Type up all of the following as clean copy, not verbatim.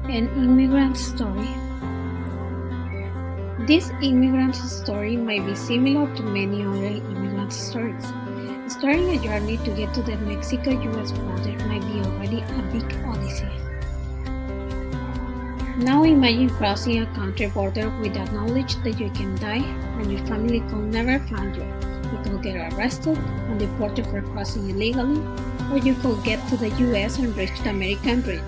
An immigrant story. This immigrant story might be similar to many other immigrant stories. Starting a journey to get to the Mexico-US border might be already a big odyssey. Now imagine crossing a country border with the knowledge that you can die and your family could never find you. You could get arrested and deported for crossing illegally, or you could get to the US and reach the American dream.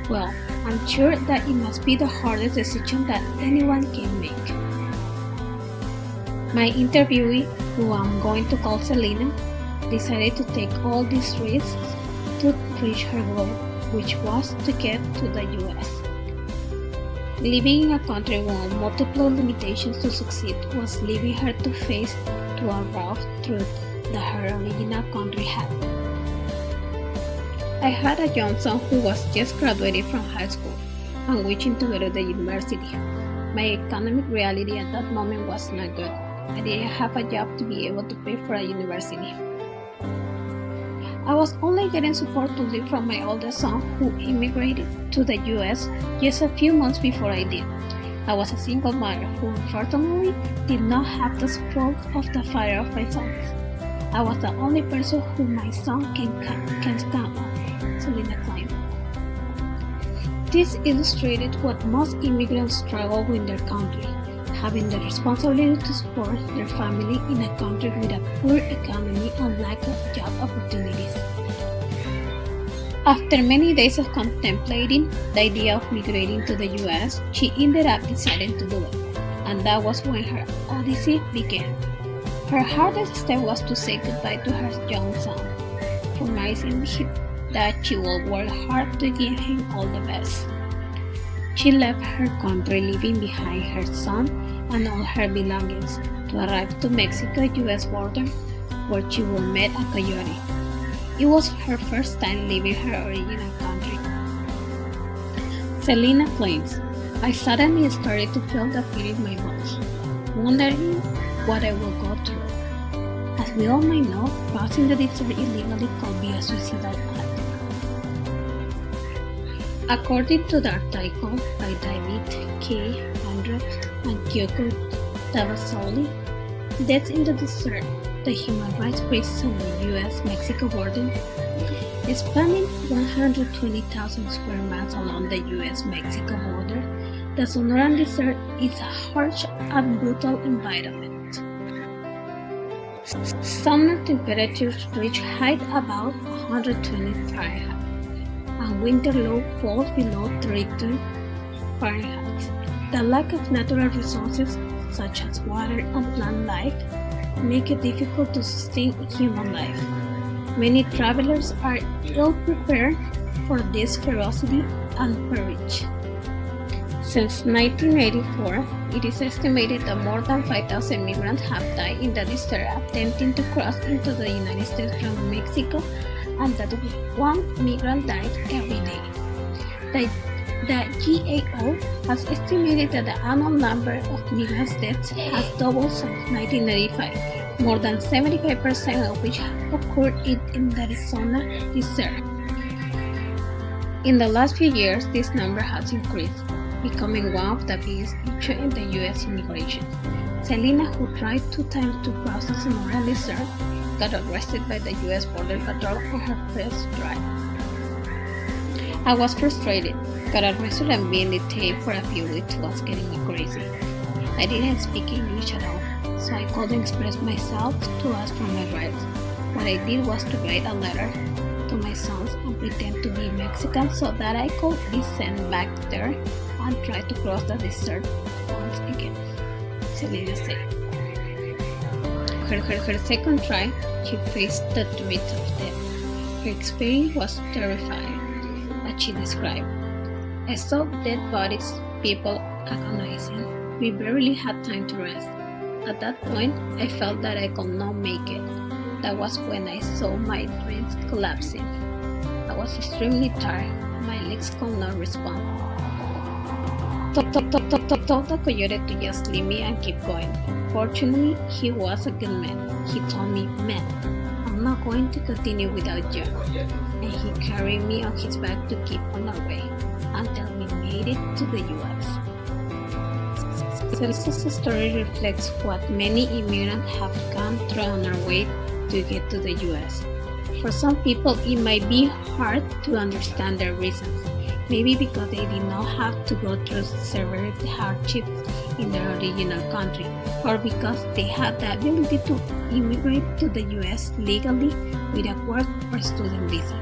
Well, I'm sure that it must be the hardest decision that anyone can make. My interviewee, who I'm going to call Selena, decided to take all these risks to reach her goal, which was to get to the US. Living in a country with multiple limitations to succeed was leaving her to face to a rough truth that her original country had. I had a young son who was just graduated from high school and wishing to go to the university. My economic reality at that moment was not good. I didn't have a job to be able to pay for a university. I was only getting support to live from my oldest son, who immigrated to the US just a few months before I did. I was a single mother who unfortunately did not have the support of the father of my sons. I was the only person who my son can count on, Selena claimed. This illustrated what most immigrants struggle with in their country, having the responsibility to support their family in a country with a poor economy and lack of job opportunities. After many days of contemplating the idea of migrating to the US, she ended up deciding to do it, and that was when her odyssey began. Her hardest step was to say goodbye to her young son, promising him that she would work hard to give him all the best. She left her country, leaving behind her son and all her belongings, to arrive to Mexico-US border, where she would meet a coyote. It was her first time leaving her original country. Selena claims, I suddenly started to feel the fear in my bones, wondering what I would go through. As we all may know, crossing the desert illegally could be a suicidal act. According to the article by David K. Andrews and Kyoko Tabasoli, Deaths in the Desert, the human rights crisis on the US-Mexico border, spanning 120,000 square miles along the US-Mexico border, the Sonoran Desert is a harsh and brutal environment. Summer temperatures reach height about 120 Fahrenheit, and winter low falls below 30 Fahrenheit. The lack of natural resources, such as water and plant life, make it difficult to sustain human life. Many travelers are ill-prepared for this ferocity and peril. Since 1984, it is estimated that more than 5,000 migrants have died in the desert attempting to cross into the United States from Mexico, and that one migrant died every day. The GAO has estimated that the annual number of migrant deaths has doubled since 1995, more than 75% of which occurred in the Arizona desert. In the last few years, this number has increased, becoming one of the biggest issues in the U.S. immigration. Selena, who tried 2 times to cross the Sonora Desert, got arrested by the U.S. Border Patrol on her first try. I was frustrated, got arrested and being detained for a few weeks was getting me crazy. I didn't speak English at all, so I couldn't express myself to ask for my rights. What I did was to write a letter to my sons and pretend to be Mexican so that I could be sent back there and try to cross the desert once again, Selena said. Her second try, she faced the threat of death. Her experience was terrifying, as she described. I saw dead bodies, people agonizing. We barely had time to rest. At that point, I felt that I could not make it. That was when I saw my dreams collapsing. I was extremely tired. My legs could not respond. Told the coyote to just leave me and keep going. Fortunately, he was a good man. He told me, "Man, I'm I'm not going to continue without you. And he carried me on his back to keep on our way until we made it to the US. Celsa's story reflects what many immigrants have gone through on our way to get to the US. For some people, it might be hard to understand their reasons, maybe because they did not have to go through severe hardships in their original country, or because they had the ability to immigrate to the US legally with a work or student visa.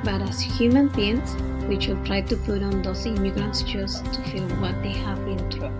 But as human beings, we should try to put on those immigrants' shoes to feel what they have been through.